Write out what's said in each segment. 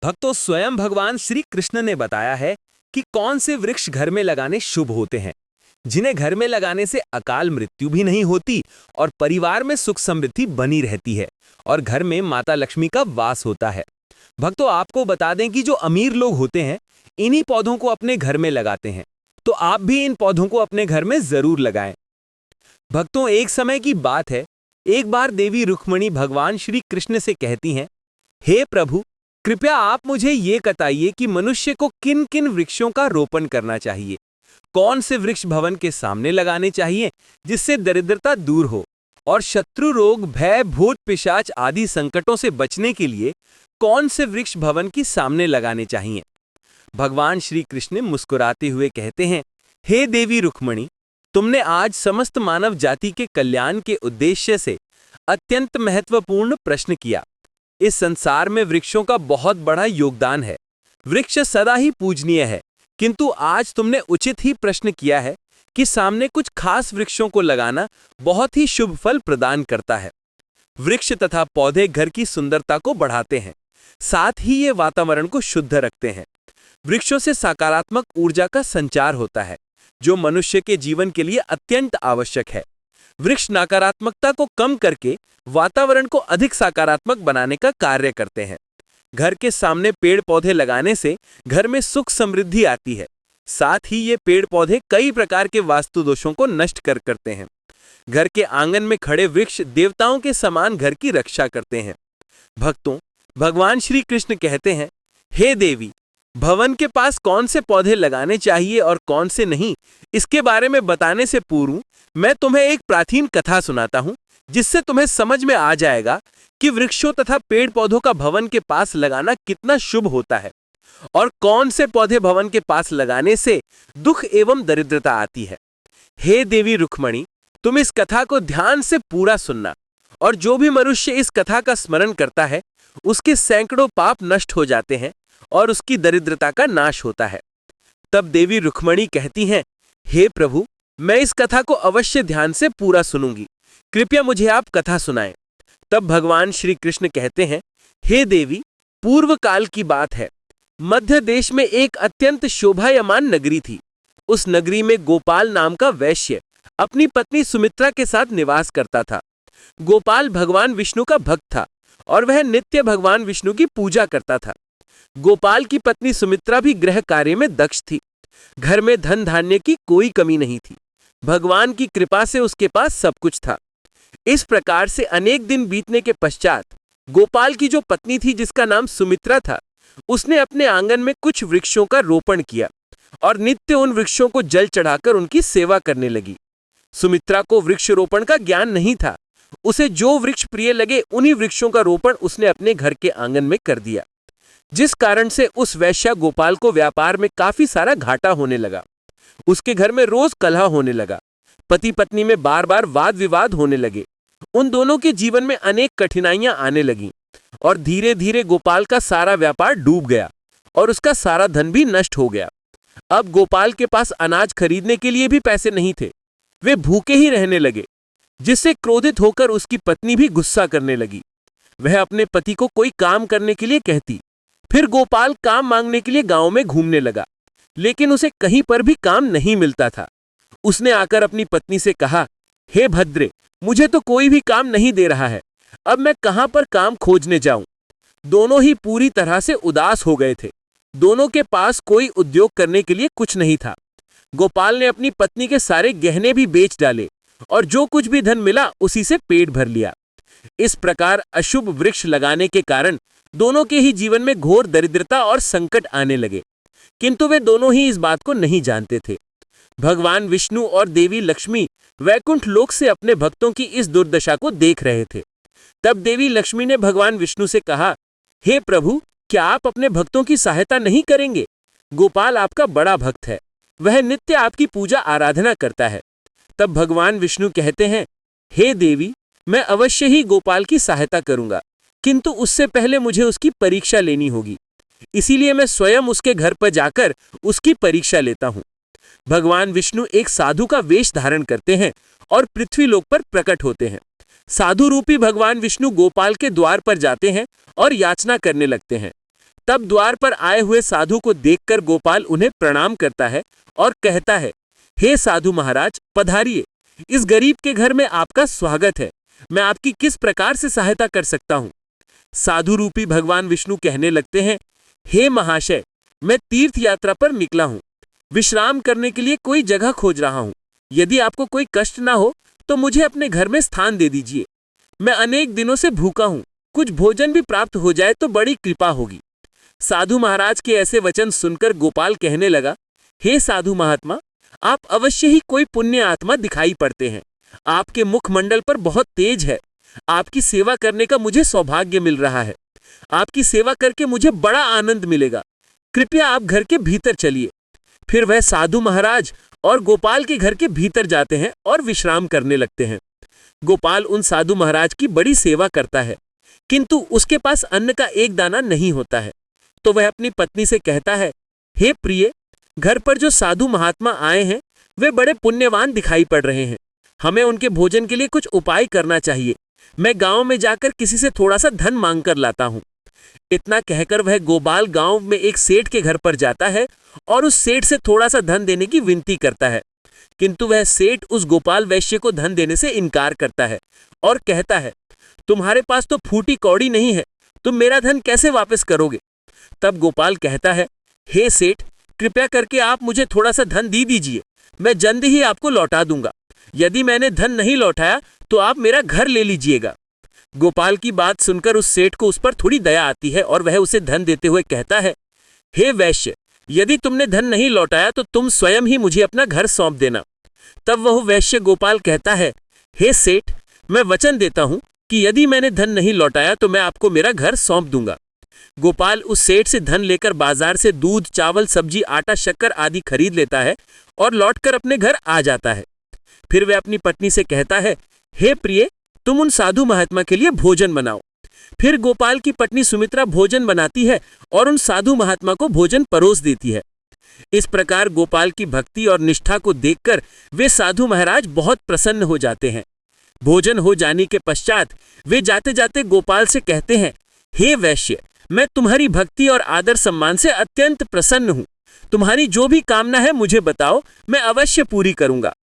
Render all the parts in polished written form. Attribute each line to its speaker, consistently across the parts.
Speaker 1: भक्तों, स्वयं भगवान श्री कृष्ण ने बताया है कि कौन से वृक्ष घर में लगाने शुभ होते हैं, जिन्हें घर में लगाने से अकाल मृत्यु भी नहीं होती और परिवार में सुख समृद्धि बनी रहती है और घर में माता लक्ष्मी का वास होता है। भक्तों, आपको बता दें कि जो अमीर लोग होते हैं, इन्हीं पौधों को अपने घर में लगाते हैं, तो आप भी इन पौधों को अपने घर में जरूर लगाएं। भक्तों, एक समय की बात है, एक बार देवी रुक्मिणी भगवान श्री कृष्ण से कहती हैं, हे प्रभु, कृपया आप मुझे ये बताइए कि मनुष्य को किन किन वृक्षों का रोपण करना चाहिए। कौन से वृक्ष भवन के सामने लगाने चाहिए जिससे दरिद्रता दूर हो, और शत्रु रोग, भय, भूत पिशाच आदि संकटों से बचने के लिए कौन से वृक्ष भवन के सामने लगाने चाहिए। भगवान श्री कृष्ण मुस्कुराते हुए कहते हैं, हे देवी रुक्मिणी, तुमने आज समस्त मानव जाति के कल्याण के उद्देश्य से अत्यंत महत्वपूर्ण प्रश्न किया। इस संसार में वृक्षों का बहुत बड़ा योगदान है। वृक्ष सदा ही पूजनीय है, किंतु आज तुमने उचित ही प्रश्न किया है कि सामने कुछ खास वृक्षों को लगाना बहुत ही शुभ फल प्रदान करता है। वृक्ष तथा पौधे घर की सुंदरता को बढ़ाते हैं, साथ ही ये वातावरण को शुद्ध रखते हैं। वृक्षों से सकारात्मक ऊर्जा का संचार होता है, जो मनुष्य के जीवन के लिए अत्यंत आवश्यक है। वृक्ष नकारात्मकता को कम करके वातावरण को अधिक सकारात्मक बनाने का कार्य करते हैं। घर के सामने पेड़ पौधे लगाने से घर में सुख समृद्धि आती है। साथ ही ये पेड़ पौधे कई प्रकार के वास्तु दोषों को नष्ट करते हैं। घर के आंगन में खड़े वृक्ष देवताओं के समान घर की रक्षा करते हैं। भक्तों, भगवान श्री कृष्ण कहते हैं, हे देवी, भवन के पास कौन से पौधे लगाने चाहिए और कौन से नहीं, इसके बारे में बताने से पूर्व मैं तुम्हें एक प्राचीन कथा सुनाता हूं, जिससे तुम्हें समझ में आ जाएगा कि वृक्षों तथा पेड़ पौधों का भवन के पास लगाना कितना शुभ होता है और कौन से पौधे भवन के पास लगाने से दुख एवं दरिद्रता आती है। हे देवी रुक्मिणी, तुम इस कथा को ध्यान से पूरा सुनना, और जो भी मनुष्य इस कथा का स्मरण करता है, उसके सैकड़ों पाप नष्ट हो जाते हैं और उसकी दरिद्रता का नाश होता है। तब देवी रुक्मिणी कहती हैं, हे प्रभु, मैं इस कथा को अवश्य ध्यान से पूरा सुनूंगी, कृपया मुझे आप कथा सुनाएं। तब भगवान श्री कृष्ण कहते हैं, हे देवी, पूर्व काल की बात है। मध्य देश में एक अत्यंत शोभायमान नगरी थी। उस नगरी में गोपाल नाम का वैश्य अपनी पत्नी सुमित्रा के साथ निवास करता था। गोपाल भगवान विष्णु का भक्त था और वह नित्य भगवान विष्णु की पूजा करता था। गोपाल की पत्नी सुमित्रा भी गृह कार्य में दक्ष थी। घर में धन धान्य की कोई कमी नहीं थी। भगवान की कृपा से उसके पास सब कुछ था। इस प्रकार से अनेक दिन बीतने के पश्चात गोपाल की जो पत्नी थी, जिसका नाम सुमित्रा था, उसने अपने आंगन में कुछ वृक्षों का रोपण किया और नित्य उन वृक्षों को जल चढ़ाकर उनकी सेवा करने लगी। सुमित्रा को वृक्ष रोपण का ज्ञान नहीं था। उसे जो वृक्ष प्रिय लगे, उन्हीं वृक्षों का रोपण उसने अपने घर के आंगन में कर दिया, जिस कारण से उस वैश्या गोपाल को व्यापार में काफी सारा घाटा होने लगा। उसके घर में रोज कलह होने लगा। पति पत्नी में बार बार वाद विवाद होने लगे। उन दोनों के जीवन में अनेक कठिनाइयां आने लगीं और धीरे धीरे गोपाल का सारा व्यापार डूब गया और उसका सारा धन भी नष्ट हो गया। अब गोपाल के पास अनाज खरीदने के लिए भी पैसे नहीं थे। वे भूखे ही रहने लगे, जिससे क्रोधित होकर उसकी पत्नी भी गुस्सा करने लगी। वह अपने पति को कोई काम करने के लिए कहती। फिर गोपाल काम मांगने के लिए गांव में घूमने लगा, लेकिन उसे कहीं पर भी काम नहीं मिलता था। उसने आकर अपनी पत्नी से कहा, हे भद्रे, मुझे तो कोई भी काम नहीं दे रहा है। अब मैं कहां पर काम खोजने जाऊं? दोनों ही पूरी तरह से उदास हो गए थे। दोनों के पास कोई उद्योग करने के लिए कुछ नहीं था। गोपाल ने अपनी पत्नी के सारे गहने भी बेच डाले और जो कुछ भी धन मिला उसी से पेट भर लिया। इस प्रकार अशुभ वृक्ष लगाने के कारण दोनों के ही जीवन में घोर दरिद्रता और संकट आने लगे, किंतु वे दोनों ही इस बात को नहीं जानते थे। भगवान विष्णु और देवी लक्ष्मी वैकुंठ लोक से अपने भक्तों की इस दुर्दशा को देख रहे थे। तब देवी लक्ष्मी ने भगवान विष्णु से कहा, हे प्रभु, क्या आप अपने भक्तों की सहायता नहीं करेंगे? गोपाल आपका बड़ा भक्त है, वह नित्य आपकी पूजा आराधना करता है। तब भगवान विष्णु कहते हैं, हे देवी, मैं अवश्य ही गोपाल की सहायता करूंगा, किंतु उससे पहले मुझे उसकी परीक्षा लेनी होगी। इसीलिए मैं स्वयं उसके घर पर जाकर उसकी परीक्षा लेता हूं। भगवान विष्णु एक साधु का वेश धारण करते हैं और पृथ्वी लोक पर प्रकट होते हैं। साधु रूपी भगवान विष्णु गोपाल के द्वार पर जाते हैं और याचना करने लगते हैं।
Speaker 2: तब द्वार पर आए हुए साधु को देखकर गोपाल उन्हें प्रणाम करता है और कहता है, हे साधु महाराज, पधारिए। इस गरीब के घर में आपका स्वागत है। मैं आपकी किस प्रकार से सहायता कर सकता हूं? साधु रूपी भगवान विष्णु कहने लगते हैं, हे महाशय, मैं तीर्थ यात्रा पर निकला हूं। विश्राम करने के लिए कोई जगह खोज रहा हूं। यदि आपको कोई कष्ट ना हो तो मुझे अपने घर में स्थान दे दीजिए। मैं अनेक दिनों से भूखा हूं। कुछ भोजन भी प्राप्त हो जाए तो बड़ी कृपा होगी। साधु महाराज के ऐसे वचन सुनकर गोपाल कहने लगा, हे साधु महात्मा, आप अवश्य ही कोई पुण्य आत्मा दिखाई पड़ते हैं। आपके मुखमंडल पर बहुत तेज है। आपकी सेवा करने का मुझे सौभाग्य मिल रहा है। आपकी सेवा करके मुझे बड़ा आनंद मिलेगा। कृपया आप घर के भीतर चलिए। फिर वह साधु महाराज और गोपाल के घर के भीतर जाते हैं और विश्राम करने लगते हैं। गोपाल उन साधु महाराज की बड़ी सेवा करता है, किंतु उसके पास अन्न का एक दाना नहीं होता है। तो वह अपनी पत्नी से कहता है, हे प्रिय, घर पर जो साधु महात्मा आए हैं वे बड़े पुण्यवान दिखाई पड़ रहे हैं। हमें उनके भोजन के लिए कुछ उपाय करना चाहिए। मैं गांव में जाकर किसी से थोड़ा सा धन मांग कर लाता हूं। इतना कहकर वह गोपाल गांव में एक सेठ के घर पर जाता है और उस सेठ से थोड़ा सा धन देने की विनती करता है, किंतु वह सेठ उस गोपाल वैश्य को धन देने से इनकार करता है और कहता है, तुम्हारे पास तो फूटी कौड़ी नहीं है, तुम मेरा धन कैसे वापस करोगे? तब गोपाल कहता है, हे सेठ, कृपया करके आप मुझे थोड़ा सा धन दे दीजिए। मैं जल्द ही आपको लौटा दूंगा। यदि मैंने धन नहीं लौटाया तो आप मेरा घर ले लीजिएगा। गोपाल की बात सुनकर उस सेठ को उस पर थोड़ी दया आती है और वह उसे धन देते हुए कहता है, हे वैश्य, यदि तुमने धन नहीं लौटाया तो तुम स्वयं ही मुझे अपना घर सौंप देना। तब वह वैश्य गोपाल कहता है, हे सेठ, मैं वचन देता हूं कि यदि मैंने धन नहीं लौटाया तो मैं आपको मेरा घर सौंप दूंगा। गोपाल उस सेठ से धन लेकर बाजार से दूध, चावल, सब्जी, आटा, शक्कर आदि खरीद लेता है और लौटकर अपने घर आ जाता है। फिर वह अपनी पत्नी से कहता है, हे प्रिय, तुम उन साधु महात्मा के लिए भोजन बनाओ। फिर गोपाल की पत्नी सुमित्रा भोजन बनाती है और उन साधु महात्मा को भोजन परोस देती है। इस प्रकार गोपाल की भक्ति और निष्ठा को देखकर वे साधु महाराज बहुत प्रसन्न हो जाते हैं। भोजन हो जाने के पश्चात वे जाते जाते गोपाल से कहते हैं, हे वैश्य, मैं तुम्हारी भक्ति और आदर सम्मान से अत्यंत प्रसन्न हूं। तुम्हारी जो भी कामना है मुझे बताओ, मैं अवश्य पूरी करूंगा।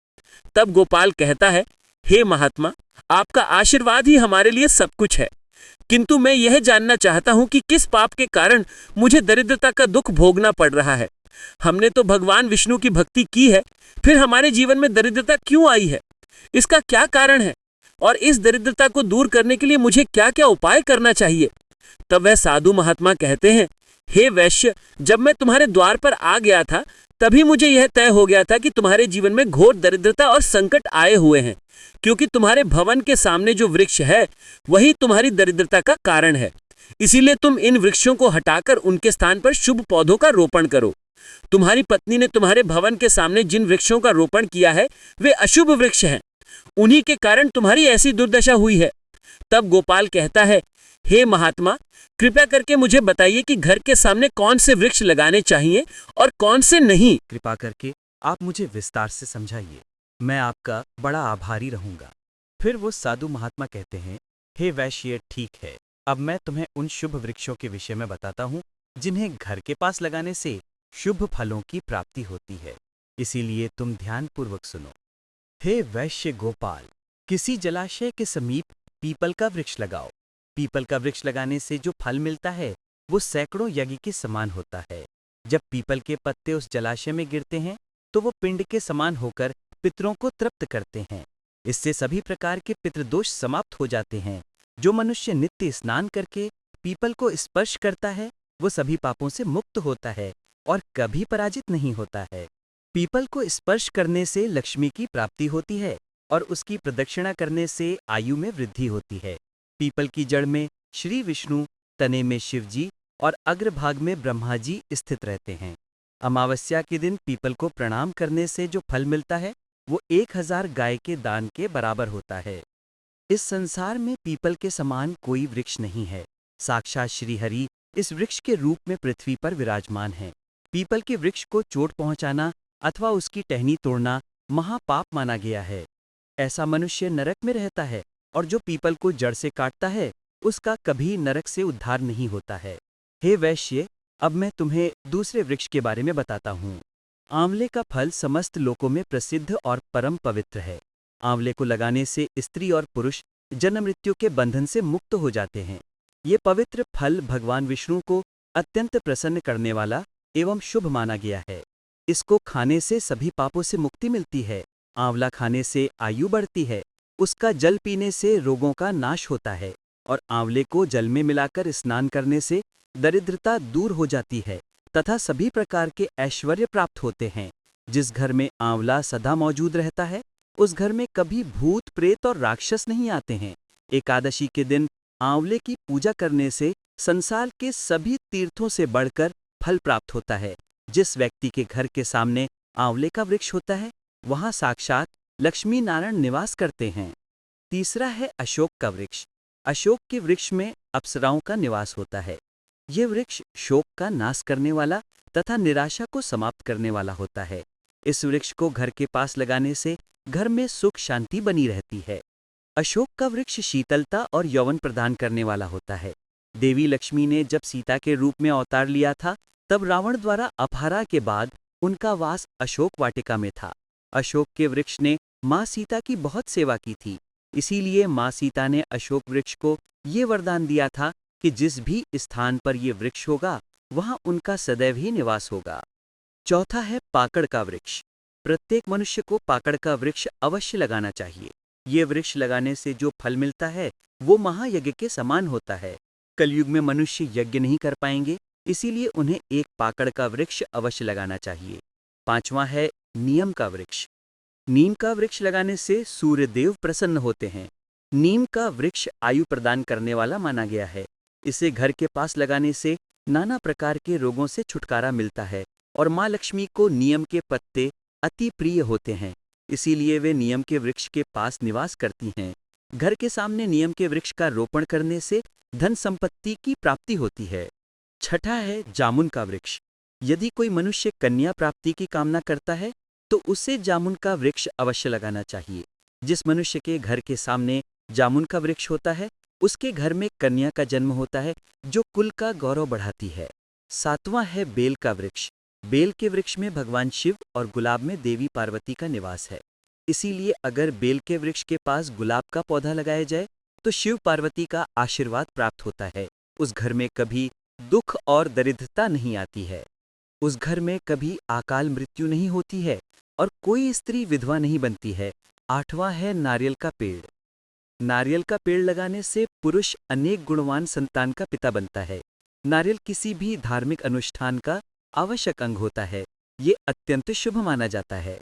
Speaker 2: तब गोपाल कहता है, हे महात्मा, आपका आशीर्वाद ही हमारे लिए सब कुछ है, किंतु मैं यह जानना चाहता हूं कि किस पाप के कारण मुझे दरिद्रता का दुख भोगना पड़ रहा है। हमने तो भगवान विष्णु की भक्ति की है, फिर हमारे जीवन में दरिद्रता क्यों आई है? इसका क्या कारण है? और इस दरिद्रता को दूर करने के लिए मुझे क्या क्या उपाय करना चाहिए? तब वह साधु महात्मा कहते हैं, हे वैश्य, जब मैं तुम्हारे द्वार पर आ गया था तभी मुझे यह तय हो गया था कि तुम्हारे जीवन में घोर दरिद्रता और संकट आए हुए हैं, क्योंकि तुम्हारे भवन के सामने जो वृक्ष है वही तुम्हारी दरिद्रता का कारण है। इसीलिए तुम इन वृक्षों को हटाकर उनके स्थान पर शुभ पौधों का रोपण करो। तुम्हारी पत्नी ने तुम्हारे भवन के सामने जिन वृक्षों का रोपण किया है वे अशुभ वृक्ष हैं। उन्हीं के कारण तुम्हारी ऐसी दुर्दशा हुई है। तब गोपाल कहता है, हे महात्मा, कृपया करके मुझे बताइए कि घर के सामने कौन से वृक्ष लगाने चाहिए और कौन से नहीं।
Speaker 3: कृपा करके आप मुझे विस्तार से समझाइए, मैं आपका बड़ा आभारी रहूंगा। फिर वो साधु महात्मा कहते हैं, हे वैश्य, ठीक है, अब मैं तुम्हें उन शुभ वृक्षों के विषय में बताता हूँ जिन्हें घर के पास लगाने से शुभ फलों की प्राप्ति होती है। इसीलिए तुम ध्यानपूर्वक सुनो। हे वैश्य गोपाल, किसी जलाशय के समीप पीपल का वृक्ष लगाओ। पीपल का वृक्ष लगाने से जो फल मिलता है वो सैकड़ों यज्ञ के समान होता है। जब पीपल के पत्ते उस जलाशय में गिरते हैं तो वो पिंड के समान होकर पितरों को तृप्त करते हैं। इससे सभी प्रकार के पितृदोष समाप्त हो जाते हैं। जो मनुष्य नित्य स्नान करके पीपल को स्पर्श करता है वो सभी पापों से मुक्त होता है और कभी पराजित नहीं होता है। पीपल को स्पर्श करने से लक्ष्मी की प्राप्ति होती है और उसकी प्रदक्षिणा करने से आयु में वृद्धि होती है। पीपल की जड़ में श्री विष्णु, तने में शिव जी और अग्रभाग में ब्रह्मा जी स्थित रहते हैं। अमावस्या के दिन पीपल को प्रणाम करने से जो फल मिलता है वो 1000 गाय के दान के बराबर होता है। इस संसार में पीपल के समान कोई वृक्ष नहीं है। साक्षात श्री हरि इस वृक्ष के रूप में पृथ्वी पर विराजमान है। पीपल के वृक्ष को चोट पहुंचाना अथवा उसकी टहनी तोड़ना महापाप माना गया है। ऐसा मनुष्य नरक में रहता है और जो पीपल को जड़ से काटता है उसका कभी नरक से उद्धार नहीं होता है। हे वैश्य, अब मैं तुम्हें दूसरे वृक्ष के बारे में बताता हूँ। आंवले का फल समस्त लोकों में प्रसिद्ध और परम पवित्र है। आंवले को लगाने से स्त्री और पुरुष जन्म मृत्यु के बंधन से मुक्त हो जाते हैं। ये पवित्र फल भगवान विष्णु को अत्यंत प्रसन्न करने वाला एवं शुभ माना गया है। इसको खाने से सभी पापों से मुक्ति मिलती है। आंवला खाने से आयु बढ़ती है। उसका जल पीने से रोगों का नाश होता है और आंवले को जल में मिलाकर स्नान करने से दरिद्रता दूर हो जाती है तथा सभी प्रकार के ऐश्वर्य प्राप्त होते हैं। जिस घर में आंवला सदा मौजूद रहता है, उस घर में कभी भूत, प्रेत और राक्षस नहीं आते हैं। एकादशी के दिन आंवले की पूजा करने से संसार के सभी तीर्थों से बढ़कर फल प्राप्त होता है। जिस व्यक्ति के घर के सामने आंवले का वृक्ष होता है, वहां साक्षात लक्ष्मी नारायण निवास करते हैं। तीसरा है अशोक का वृक्ष। अशोक के वृक्ष में अप्सराओं का निवास होता है। ये वृक्ष शोक का नाश करने वाला तथा निराशा को समाप्त करने वाला होता है। इस वृक्ष को घर के पास लगाने से घर में सुख शांति बनी रहती है। अशोक का वृक्ष शीतलता और यौवन प्रदान करने वाला होता है। देवी लक्ष्मी ने जब सीता के रूप में अवतार लिया था, तब रावण द्वारा अपहरा के बाद उनका वास अशोक वाटिका में था। अशोक के वृक्ष ने माँ सीता की बहुत सेवा की थी। इसीलिए माँ सीता ने अशोक वृक्ष को ये वरदान दिया था कि जिस भी स्थान पर ये वृक्ष होगा, वहां उनका सदैव ही निवास होगा। चौथा है पाकड़ का वृक्ष। प्रत्येक मनुष्य को पाकड़ का वृक्ष अवश्य लगाना चाहिए। ये वृक्ष लगाने से जो फल मिलता है, वो महायज्ञ के समान होता है। कलयुग में मनुष्य यज्ञ नहीं कर पाएंगे, इसीलिए उन्हें एक पाकड़ का वृक्ष अवश्य लगाना चाहिए। पांचवां है नीम का वृक्ष। नीम का वृक्ष लगाने से सूर्यदेव प्रसन्न होते हैं। नीम का वृक्ष आयु प्रदान करने वाला माना गया है। इसे घर के पास लगाने से नाना प्रकार के रोगों से छुटकारा मिलता है और माँ लक्ष्मी को नीम के पत्ते अति प्रिय होते हैं। इसीलिए वे नीम के वृक्ष के पास निवास करती हैं। घर के सामने नीम के वृक्ष का रोपण करने से धन संपत्ति की प्राप्ति होती है। छठा है जामुन का वृक्ष। यदि कोई मनुष्य कन्या प्राप्ति की कामना करता है, तो उसे जामुन का वृक्ष अवश्य लगाना चाहिए। जिस मनुष्य के घर के सामने जामुन का वृक्ष होता है, उसके घर में कन्या का जन्म होता है, जो कुल का गौरव बढ़ाती है। सातवां है बेल का वृक्ष। बेल के वृक्ष में भगवान शिव और गुलाब में देवी पार्वती का निवास है। इसीलिए अगर बेल के वृक्ष के पास गुलाब का पौधा लगाया जाए, तो शिव पार्वती का आशीर्वाद प्राप्त होता है। उस घर में कभी दुख और दरिद्रता नहीं आती है। उस घर में कभी अकाल मृत्यु नहीं होती है और कोई स्त्री विधवा नहीं बनती है। आठवां है नारियल का पेड़। नारियल का पेड़ लगाने से पुरुष अनेक गुणवान संतान का पिता बनता है। नारियल किसी भी धार्मिक अनुष्ठान का आवश्यक अंग होता है। ये अत्यंत शुभ माना जाता है।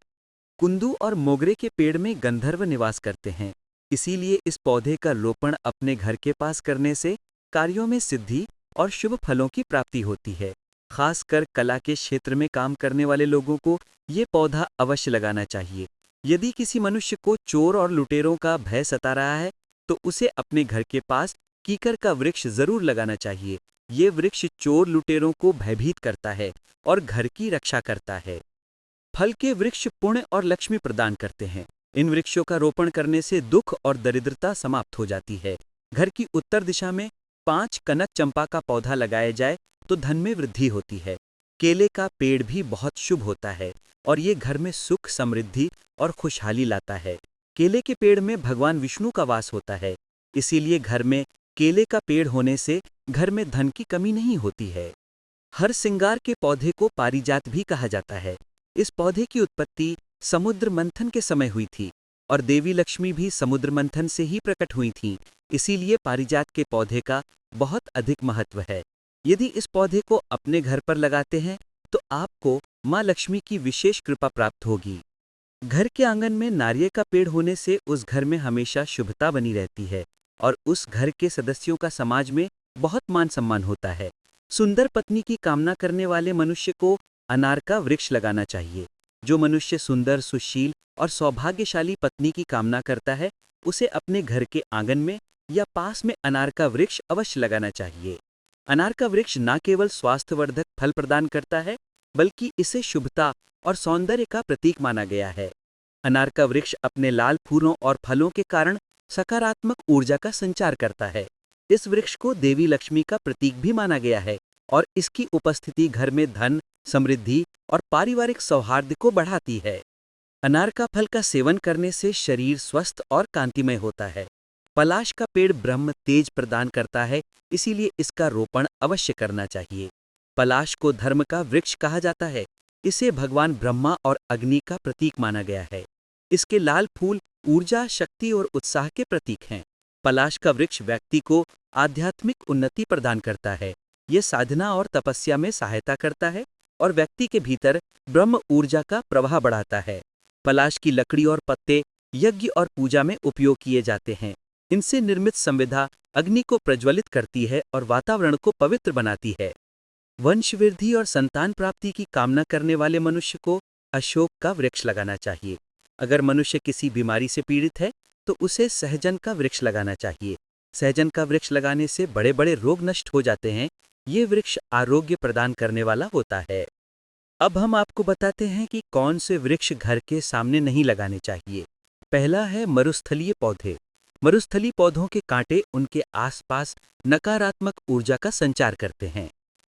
Speaker 3: कुंदू और मोगरे के पेड़ में गंधर्व निवास करते हैं। इसीलिए इस पौधे का रोपण अपने घर के पास करने से कार्यों में सिद्धि और शुभ फलों की प्राप्ति होती है। खासकर कला के क्षेत्र में काम करने वाले लोगों को ये पौधा अवश्य लगाना चाहिए। यदि किसी मनुष्य को चोर और लुटेरों का भय सता रहा है, तो उसे अपने घर के पास कीकर का वृक्ष जरूर लगाना चाहिए। ये वृक्ष चोर लुटेरों को भयभीत करता है और घर की रक्षा करता है। फल के वृक्ष पुण्य और लक्ष्मी प्रदान करते हैं। इन वृक्षों का रोपण करने से दुख और दरिद्रता समाप्त हो जाती है। घर की उत्तर दिशा में 5 कनक चंपा का पौधा लगाया जाए तो धन में वृद्धि होती है। केले का पेड़ भी बहुत शुभ होता है और ये घर में सुख, समृद्धि और खुशहाली लाता है। केले के पेड़ में भगवान विष्णु का वास होता है। इसीलिए घर में केले का पेड़ होने से घर में धन की कमी नहीं होती है। हर श्रृंगार के पौधे को पारिजात भी कहा जाता है। इस पौधे की उत्पत्ति समुद्र मंथन के समय हुई थी और देवी लक्ष्मी भी समुद्र मंथन से ही प्रकट हुई थीं। इसीलिए पारिजात के पौधे का बहुत अधिक महत्व है। यदि इस पौधे को अपने घर पर लगाते हैं, तो आपको माँ लक्ष्मी की विशेष कृपा प्राप्त होगी। घर के आंगन में नारियल का पेड़ होने से उस घर में हमेशा शुभता बनी रहती है और उस घर के सदस्यों का समाज में बहुत मान सम्मान होता है। सुंदर पत्नी की कामना करने वाले मनुष्य को अनार का वृक्ष लगाना चाहिए। जो मनुष्य सुंदर, सुशील और सौभाग्यशाली पत्नी की कामना करता है, उसे अपने घर के आंगन में या पास में अनार का वृक्ष अवश्य लगाना चाहिए। अनार का वृक्ष न केवल स्वास्थ्यवर्धक फल प्रदान करता है, बल्कि इसे शुभता और सौंदर्य का प्रतीक माना गया है। अनार का वृक्ष अपने लाल फूलों और फलों के कारण सकारात्मक ऊर्जा का संचार करता है। इस वृक्ष को देवी लक्ष्मी का प्रतीक भी माना गया है। और इसकी उपस्थिति घर में धन, समृद्धि और पारिवारिक सौहार्द को बढ़ाती है। अनार का फल का सेवन करने से शरीर स्वस्थ और कांतिमय होता है। पलाश का पेड़ ब्रह्म तेज प्रदान करता है, इसीलिए इसका रोपण अवश्य करना चाहिए। पलाश को धर्म का वृक्ष कहा जाता है। इसे भगवान ब्रह्मा और अग्नि का प्रतीक माना गया है। इसके लाल फूल ऊर्जा, शक्ति और उत्साह के प्रतीक हैं। पलाश का वृक्ष व्यक्ति को आध्यात्मिक उन्नति प्रदान करता है। ये साधना और तपस्या में सहायता करता है और व्यक्ति के भीतर ब्रह्म ऊर्जा का प्रवाह बढ़ाता है। पलाश की लकड़ी और पत्ते यज्ञ और पूजा में उपयोग किए जाते हैं। इनसे निर्मित संविधा अग्नि को प्रज्वलित करती है और वातावरण को पवित्र बनाती है। वंशवृद्धि और संतान प्राप्ति की कामना करने वाले मनुष्य को अशोक का वृक्ष लगाना चाहिए। अगर मनुष्य किसी बीमारी से पीड़ित है तो उसे सहजन का वृक्ष लगाना चाहिए। सहजन का वृक्ष लगाने से बड़े बड़े रोग नष्ट हो जाते हैं। ये वृक्ष आरोग्य प्रदान करने वाला होता है। अब हम आपको बताते हैं कि कौन से वृक्ष घर के सामने नहीं लगाने चाहिए। पहला है मरुस्थलीय पौधे। मरुस्थलीय पौधों के कांटे उनके आसपास नकारात्मक ऊर्जा का संचार करते हैं।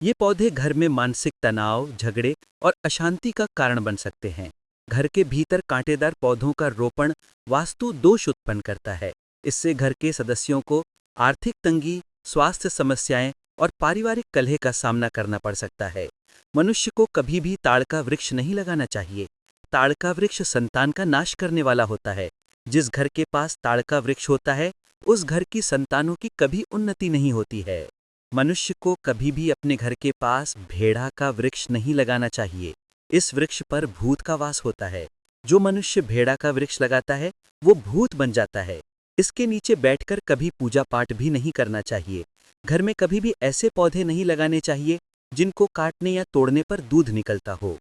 Speaker 3: ये पौधे घर में मानसिक तनाव, झगड़े और अशांति का कारण बन सकते हैं। घर के भीतर कांटेदार पौधों का रोपण वास्तु दोष उत्पन्न करता है। इससे घर के सदस्यों को आर्थिक तंगी, स्वास्थ्य समस्याएं और पारिवारिक कलह का सामना करना पड़ सकता है। मनुष्य को कभी भी ताड़ का वृक्ष नहीं लगाना चाहिए। ताड़ का वृक्ष संतान का नाश करने वाला होता है। जिस घर के पास ताड़ का वृक्ष होता है, उस घर की संतानों की कभी उन्नति नहीं होती है। मनुष्य को कभी भी अपने घर के पास भेड़ा का वृक्ष नहीं लगाना चाहिए। इस वृक्ष पर भूत का वास होता है। जो मनुष्य भेड़ा का वृक्ष लगाता है वो भूत बन जाता है। इसके नीचे बैठकर कभी पूजा पाठ भी नहीं करना चाहिए। घर में कभी भी ऐसे पौधे नहीं लगाने चाहिए जिनको काटने या तोड़ने पर दूध निकलता हो।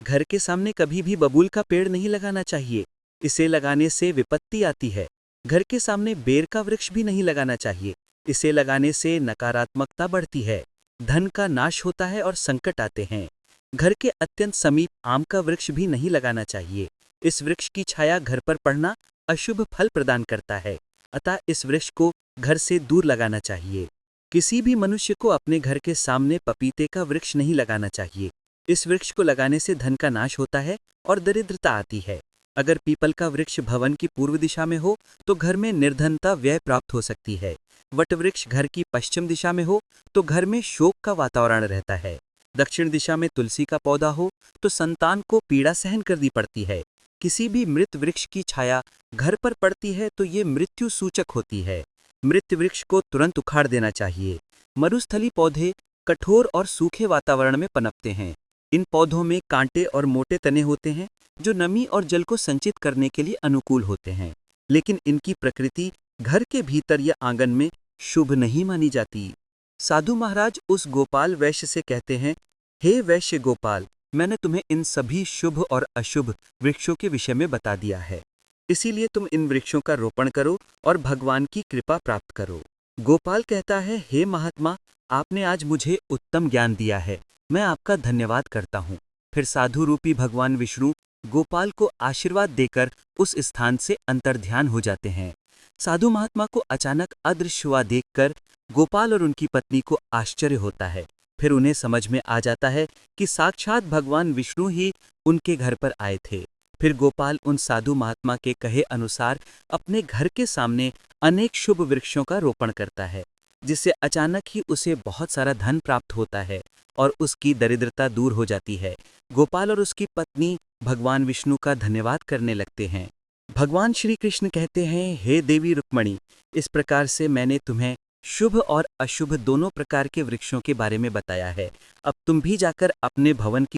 Speaker 3: घर के सामने कभी भी बबूल का पेड़ नहीं लगाना चाहिए। इसे लगाने से विपत्ति आती है। घर के सामने बेर का वृक्ष भी नहीं लगाना चाहिए। इसे लगाने से नकारात्मकता बढ़ती है, धन का नाश होता है और संकट आते हैं। घर के अत्यंत समीप आम का वृक्ष भी नहीं लगाना चाहिए। इस वृक्ष की छाया घर पर पड़ना अशुभ फल प्रदान करता है, अतः इस वृक्ष को घर से दूर लगाना चाहिए। किसी भी मनुष्य को अपने घर के सामने पपीते का वृक्ष नहीं लगाना चाहिए। इस वृक्ष को लगाने से धन का नाश होता है और दरिद्रता आती है। अगर पीपल का वृक्ष भवन की पूर्व दिशा में हो तो घर में निर्धनता व्यय प्राप्त हो सकती है। वट वृक्ष घर की पश्चिम दिशा में हो तो घर में शोक का वातावरण रहता है। दक्षिण दिशा में तुलसी का पौधा हो तो संतान को पीड़ा सहन करनी पड़ती है। किसी भी मृत वृक्ष की छाया घर पर पड़ती है तो ये मृत्यु सूचक होती है। मृत वृक्ष को तुरंत उखाड़ देना चाहिए। मरुस्थलीय पौधे कठोर और सूखे वातावरण में पनपते हैं। इन पौधों में कांटे और मोटे तने होते हैं जो नमी और जल को संचित करने के लिए अनुकूल होते हैं, लेकिन इनकी प्रकृति घर के भीतर या आंगन में शुभ नहीं मानी जाती। साधु महाराज उस गोपाल वैश्य से कहते हैं, हे वैश्य गोपाल, मैंने तुम्हें इन सभी शुभ और अशुभ वृक्षों के विषय में बता दिया है, इसीलिए तुम इन वृक्षों का रोपण करो और भगवान की कृपा प्राप्त करो। गोपाल कहता है, हे महात्मा, आपने आज मुझे उत्तम ज्ञान दिया है, मैं आपका धन्यवाद करता हूँ। फिर साधु रूपी भगवान विष्णु गोपाल को आशीर्वाद देकर उस स्थान से अंतर्ध्यान हो जाते हैं। साधु महात्मा को अचानक अदृश्य हुआ देखकर गोपाल और उनकी पत्नी को आश्चर्य होता है। फिर उन्हें समझ में आ जाता है कि साक्षात भगवान विष्णु ही उनके घर पर आए थे। फिर गोपाल उन साधु महात्मा के कहे अनुसार अपने घर के सामने अनेक शुभ वृक्षों का रोपण करता है, जिससे अचानक ही उसे बहुत सारा धन प्राप्त होता है और उसकी दरिद्रता दूर हो जाती है। गोपाल और उसकी पत्नी भगवान विष्णु का धन्यवाद करने लगते हैं। भगवान श्री कृष्ण कहते हैं, हे देवी रुक्मणी, इस प्रकार से मैंने तुम्हें शुभ और अशुभ दोनों प्रकार के वृक्षों के बारे में बताया है। अब तुम भी जाकर अपने भवन की